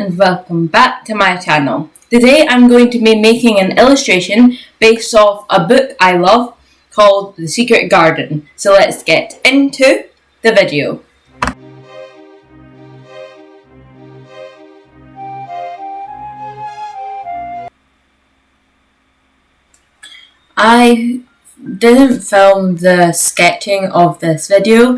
and welcome back to my channel. Today I'm going to be making an illustration based off a book I love called The Secret Garden. So let's get into the video. I didn't film the sketching of this video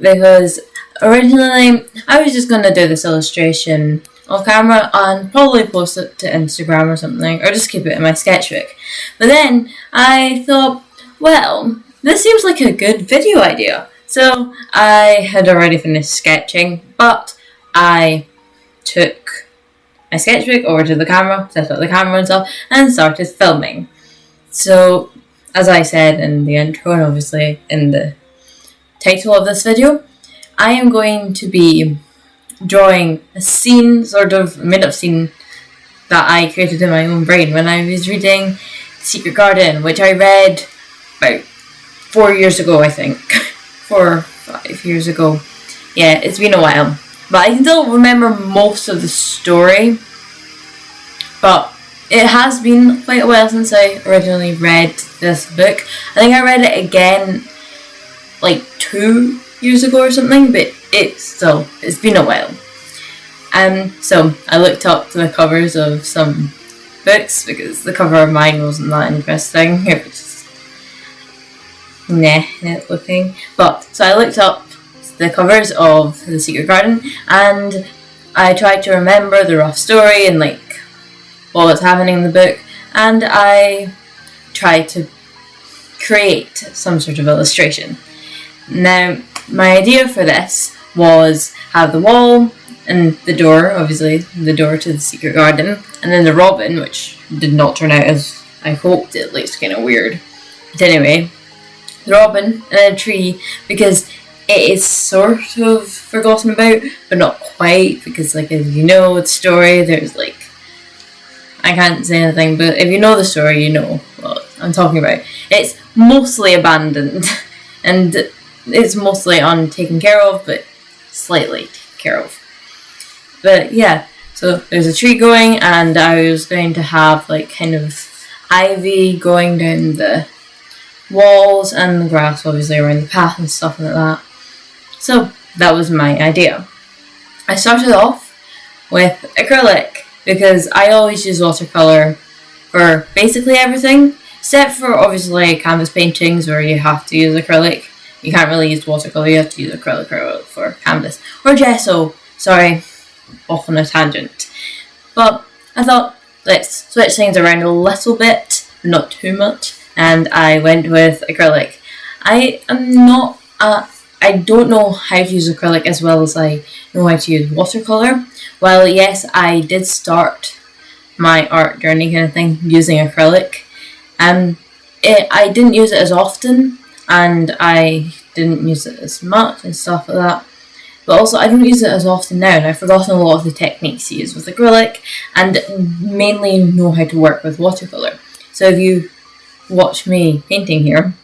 because originally I was just going to do this illustration on camera and probably post it to Instagram or something, or just keep it in my sketchbook. But then I thought, well, this seems like a good video idea. So I had already finished sketching, but I took my sketchbook over to the camera, set up the camera and stuff, and started filming. So, as I said in the intro and obviously in the title of this video, I am going to be drawing a scene, sort of made-up scene that I created in my own brain when I was reading The Secret Garden, which I read about 4 years ago, I think. 4 or 5 years ago. Yeah, it's been a while. But I can still remember most of the story. But it has been quite a while since I originally read this book. I think I read it again like 2 years ago or something, but it's been a while. So I looked up the covers of some books because the cover of mine wasn't that interesting. It was just net looking. But so I looked up the covers of The Secret Garden and I tried to remember the rough story and like what was happening in the book, and I tried to create some sort of illustration. Now, my idea for this was have the wall and the door, obviously the door to the secret garden, and then the robin, which did not turn out as I hoped. It looks kind of weird. But anyway, the robin and a tree, because it is sort of forgotten about, but not quite, because like as you know the story, there's like, I can't say anything, but if you know the story, you know what I'm talking about. It's mostly abandoned, and it's mostly untaken care of, but slightly taken care of. But yeah, so there's a tree going, and I was going to have like kind of ivy going down the walls, and the grass obviously around the path and stuff like that. So that was my idea. I started off with acrylic, because I always use watercolour for basically everything, except for obviously canvas paintings where you have to use acrylic. You can't really use watercolour, you have to use acrylic for canvas. Or gesso, sorry, off on a tangent. But I thought, let's switch things around a little bit, not too much, and I went with acrylic. I don't know how to use acrylic as well as I know how to use watercolour. Well, yes, I did start my art journey kind of thing using acrylic. I didn't use it as often, and I didn't use it as much and stuff like that. But also, I don't use it as often now, and I've forgotten a lot of the techniques to use with acrylic, and mainly know how to work with watercolour. So if you watch me painting here,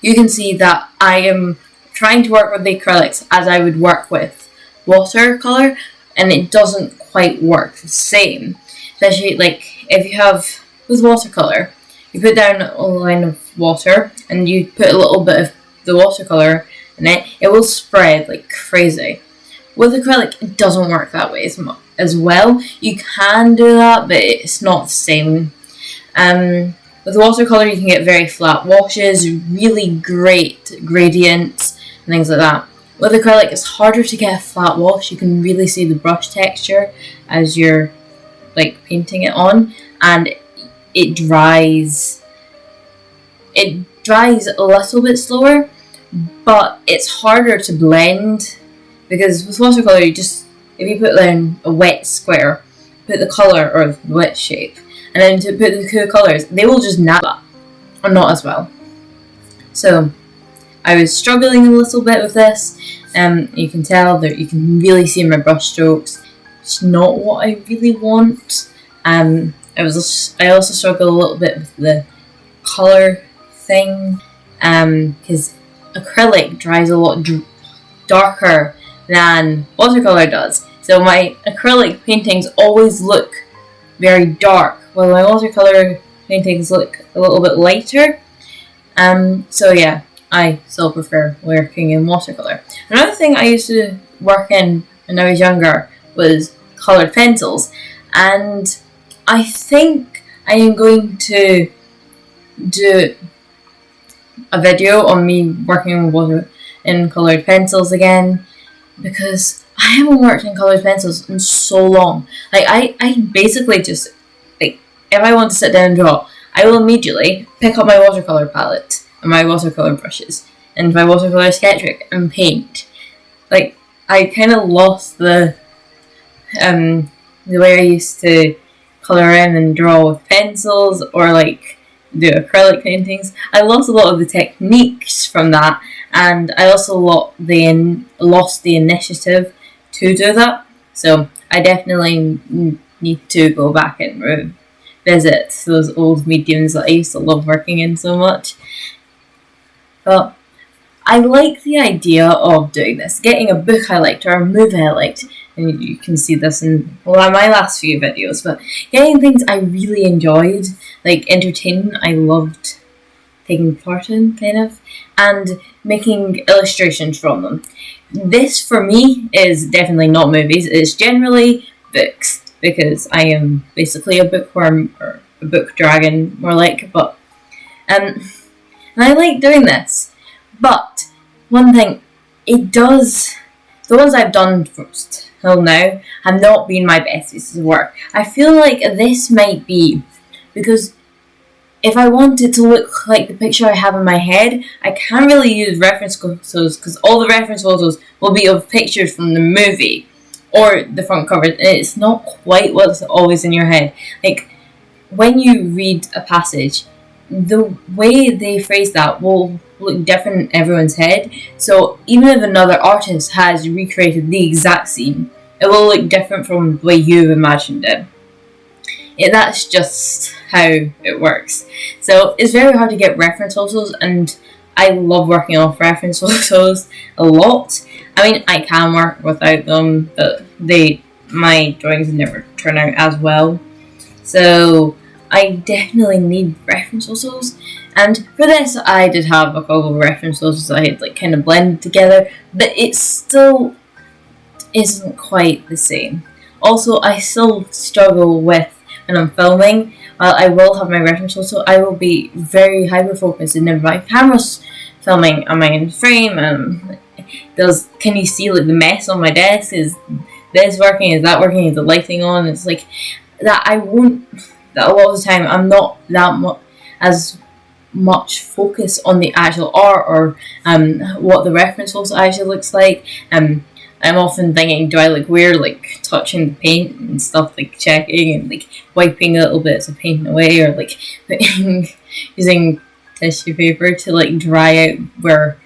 you can see that I am trying to work with the acrylics as I would work with watercolour, and it doesn't quite work the same. Especially like if you have with watercolour, you put down a line of water and you put a little bit of the watercolour in it, it will spread like crazy. With acrylic, it doesn't work that way as well. You can do that, but it's not the same. With watercolour, you can get very flat washes, really great gradients, and things like that. With acrylic, it's harder to get a flat wash. You can really see the brush texture as you're like painting it on, and it dries. It dries a little bit slower, but it's harder to blend because with watercolour, if you put down a wet square, put the colour or the wet shape, and then to put the cool colours, they will just nab that, or not as well. So I was struggling a little bit with this. You can tell that you can really see my brush strokes. It's not what I really want. I also struggled a little bit with the colour thing, because acrylic dries a lot darker than watercolour does. So my acrylic paintings always look very dark, while my watercolor paintings look a little bit lighter. So yeah, I still prefer working in watercolor. Another thing I used to work in when I was younger was coloured pencils, and I think I am going to do a video on me working in coloured pencils again, because I haven't worked in coloured pencils in so long. Like I basically just, like, if I want to sit down and draw, I will immediately pick up my watercolour palette and my watercolour brushes and my watercolour sketchbook and paint. Like, I kind of lost the way I used to colour in and draw with pencils or like do acrylic paintings. I lost a lot of the techniques from that, and I also lost the initiative to do that. So I definitely need to go back and revisit those old mediums that I used to love working in so much. But I like the idea of doing this, getting a book I liked or a movie I liked, and you can see this in my last few videos, but getting things I really enjoyed, like entertainment I loved taking part in, kind of, and making illustrations from them. This, for me, is definitely not movies, it's generally books, because I am basically a bookworm, or a book dragon, more like, but, and I like doing this. But one thing, the ones I've done first till now have not been my best pieces of work. I feel like this might be, because if I want it to look like the picture I have in my head, I can't really use reference photos, because all the reference photos will be of pictures from the movie or the front cover, and it's not quite what's always in your head. Like, when you read a passage, the way they phrase that will look different in everyone's head. So even if another artist has recreated the exact scene, it will look different from the way you've imagined it. That's just how it works. So it's very hard to get reference photos, and I love working off reference photos a lot. I mean, I can work without them, but my drawings never turn out as well. So I definitely need reference photos, and for this I did have a couple of reference photos I had like kind of blended together, but it still isn't quite the same. Also, I still struggle with, when I'm filming, while I will have my reference photo, I will be very hyper focused, and if my camera's filming, am I in frame, and can you see like the mess on my desk? Is this working? Is that working? Is the lighting on? It's like that. That a lot of the time I'm not as much focus on the actual art or what the reference photo actually looks like. I'm often thinking, do I look weird, like touching the paint and stuff, like checking and like wiping little bits of paint away, or like using tissue paper to like dry out where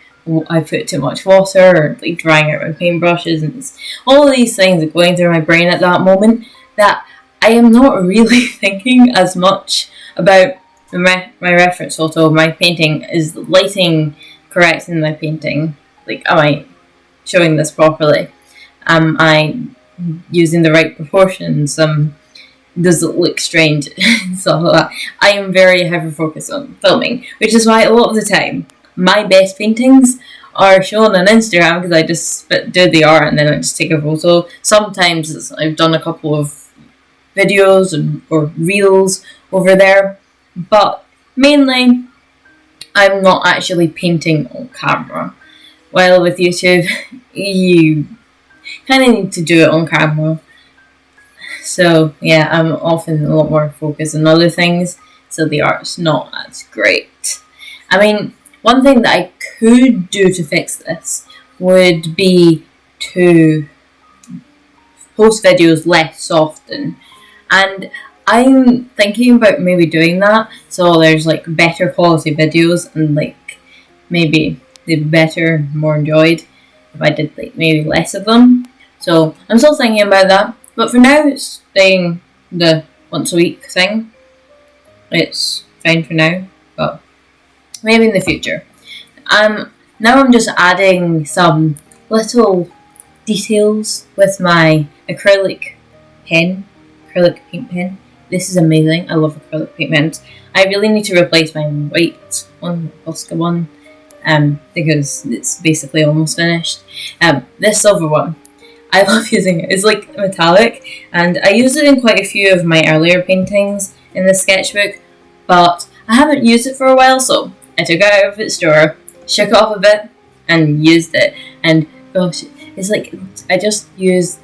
I put too much water, or like drying out my paintbrushes, and all of these things are going through my brain at that moment, that I am not really thinking as much about my reference photo of my painting. Is the lighting correct in my painting? Like, am I showing this properly? Am I using the right proportions? Does it look strange? Stuff like that. I am very hyper focused on filming, which is why a lot of the time my best paintings are shown on Instagram, because I just do the art and then I just take a photo. Sometimes I've done a couple of videos or reels over there, but mainly I'm not actually painting on camera. While with YouTube, you kind of need to do it on camera. So yeah, I'm often a lot more focused on other things, so the art's not as great. I mean, one thing that I could do to fix this would be to post videos less often. And I'm thinking about maybe doing that, so there's like better quality videos, and like maybe they'd be better, more enjoyed if I did like maybe less of them. So I'm still thinking about that, but for now it's staying the once a week thing. It's fine for now, but maybe in the future. Now I'm just adding some little details with my acrylic paint pen. This is amazing. I love acrylic paint pens. I really need to replace my white one, Posca one, because it's basically almost finished. This silver one, I love using it. It's like metallic, and I used it in quite a few of my earlier paintings in the sketchbook, but I haven't used it for a while, so I took it out of its drawer, shook it off a bit, and used it. And gosh, it's like I just used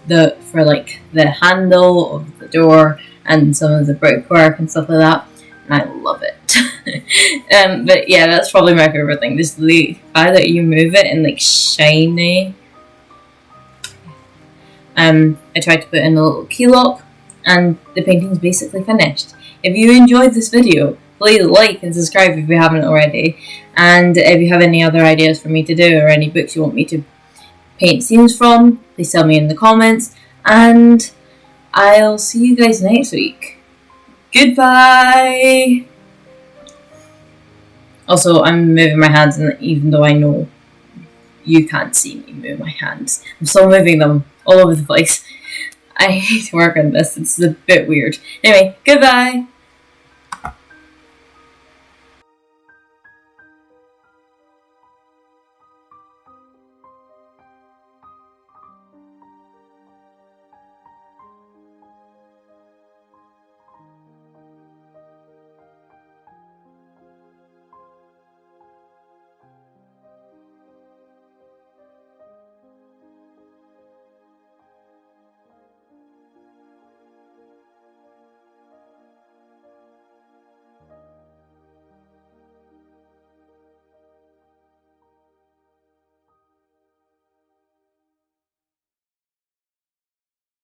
for like the handle of the door and some of the brickwork and stuff like that, and I love it. But yeah, that's probably my favorite thing. Just the fact that you move it and like shiny. I tried to put in a little key lock, and the painting's basically finished. If you enjoyed this video, please like and subscribe if you haven't already. And if you have any other ideas for me to do, or any books you want me to paint scenes from, please tell me in the comments. And I'll see you guys next week. Goodbye! Also, I'm moving my hands, and even though I know you can't see me move my hands, I'm still moving them all over the place. I hate to work on this, it's a bit weird. Anyway, goodbye!